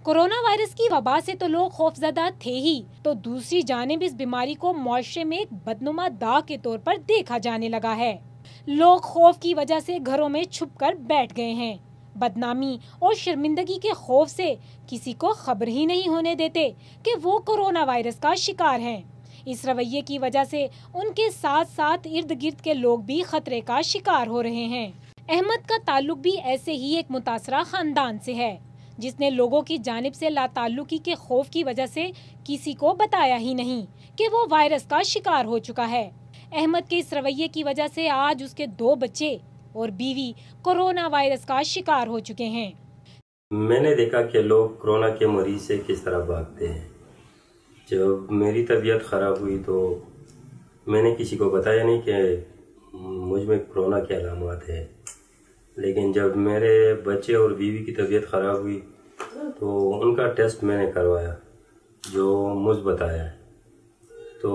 Corona virus کی وبا سے تو لوگ خوفزدہ تھے ہی، تو دوسری جانب اس بیماری کو معاشرے میں ایک بدنما داغ کے طور پر دیکھا جانے لگا ہے۔ لوگ خوف کی وجہ سے گھروں میں چھپ کر بیٹھ گئے ہیں، بدنامی اور شرمندگی کے خوف سے کسی کو خبر ہی نہیں ہونے دیتے کہ وہ کورونا وائرس کا شکار ہیں۔ اس رویے کی وجہ سے ان کے ساتھ ساتھ ارد گرد کے لوگ بھی خطرے کا شکار ہو رہے ہیں۔ احمد کا تعلق بھی ایسے ہی ایک متاثرہ خاندان سے ہے، جس نے لوگوں کی جانب سے لا تعلقی کے خوف کی وجہ سے کسی کو بتایا ہی نہیں کہ وہ وائرس کا شکار ہو چکا ہے۔ احمد کے اس رویے کی وجہ سے آج اس کے 2 بچے اور بیوی کورونا وائرس کا شکار ہو چکے ہیں۔ میں نے دیکھا کہ لوگ کورونا کے مریض سے کس طرح بھاگتے ہیں۔ جب میری طبیعت خراب ہوئی تو میں نے کسی کو بتایا نہیں کہ مجھ میں کورونا کے علامات ہیں، لیکن جب میرے بچے اور بیوی کی طبیعت خراب ہوئی تو ان کا ٹیسٹ میں نے کروایا جو مثبت آیا ہے۔ تو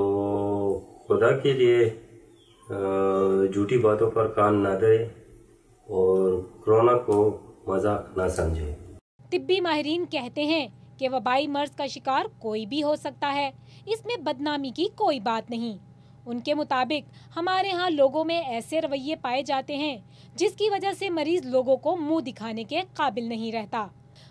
خدا کے لیے جھوٹی باتوں پر کان نہ دے اور کورونا کو مذاق نہ سمجھے۔ طبی ماہرین کہتے ہیں کہ وبائی مرض کا شکار کوئی بھی ہو سکتا ہے، اس میں بدنامی کی کوئی بات نہیں۔ ان کے مطابق ہمارے ہاں لوگوں میں ایسے رویے پائے جاتے ہیں جس کی وجہ سے مریض لوگوں کو منہ دکھانے کے قابل نہیں رہتا۔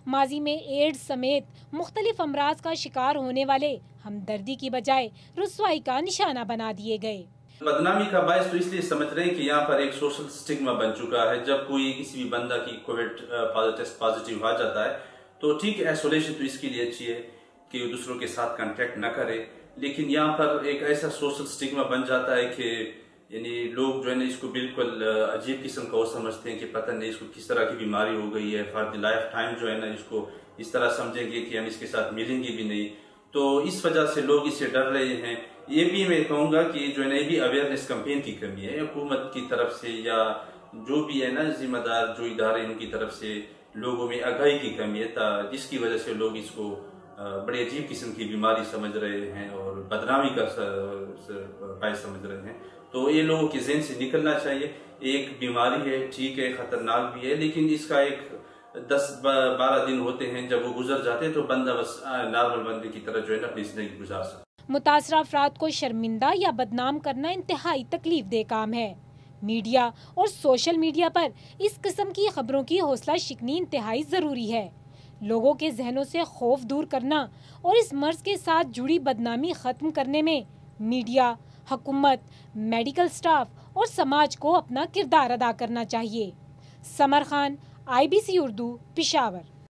ماضی میں ایڈز سمیت مختلف امراض کا شکار ہونے والے ہمدردی کی بجائے رسوائی کا نشانہ بنا دیے گئے۔ بدنامی کا باعث تو اس لیے سمجھ رہے ہیں کہ یہاں پر ایک سوشل سٹگما بن چکا ہے۔ جب کوئی کسی بھی بندہ کی کووڈ ٹیسٹ پازیٹیو آ جاتا ہے تو ٹھیک ہے، ایسولیشن تو اس کے لیے اچھی ہے کہ وہ دوسروں کے ساتھ کنٹیکٹ نہ کرے، لیکن یہاں پر ایک ایسا سوشل سٹگما بن جاتا ہے کہ یعنی لوگ جو ہے نا اس کو بالکل عجیب قسم کا وہ سمجھتے ہیں کہ پتہ نہیں اس کو کس طرح کی بیماری ہو گئی ہے، فار دی لائف ٹائم جو ہے نا اس کو اس طرح سمجھیں گے کہ ہم اس کے ساتھ ملیں گے بھی نہیں۔ تو اس وجہ سے لوگ اس سے ڈر رہے ہیں۔ یہ بھی میں کہوں گا کہ جو ہے نا یہ بھی اویئرنیس کمپین کی کمی ہے، حکومت کی طرف سے یا جو بھی ہے نا ذمہ دار جو ادارے ان کی طرف سے لوگوں میں آگاہی کی کمی ہے، جس کی وجہ سے لوگ اس کو بڑے عجیب قسم کی بیماری سمجھ رہے ہیں اور بدنامی کا باعث سمجھ رہے ہیں۔ تو یہ لوگوں کے ذہن سے نکلنا چاہیے۔ ایک بیماری ہے، ٹھیک ہے، خطرناک بھی ہے، لیکن اس کا ایک 10-12 دن ہوتے ہیں، جب وہ گزر جاتے ہیں تو بندہ بس نارمل بندے کی طرح جو ہے نا اپنی زندگی گزار سکتا ہے۔ متاثرہ افراد کو شرمندہ یا بدنام کرنا انتہائی تکلیف دہ کام ہے۔ میڈیا اور سوشل میڈیا پر اس قسم کی خبروں کی حوصلہ شکنی انتہائی ضروری ہے۔ لوگوں کے ذہنوں سے خوف دور کرنا اور اس مرض کے ساتھ جڑی بدنامی ختم کرنے میں میڈیا، حکومت، میڈیکل سٹاف اور سماج کو اپنا کردار ادا کرنا چاہیے۔ سمر خان، IBC اردو، پشاور۔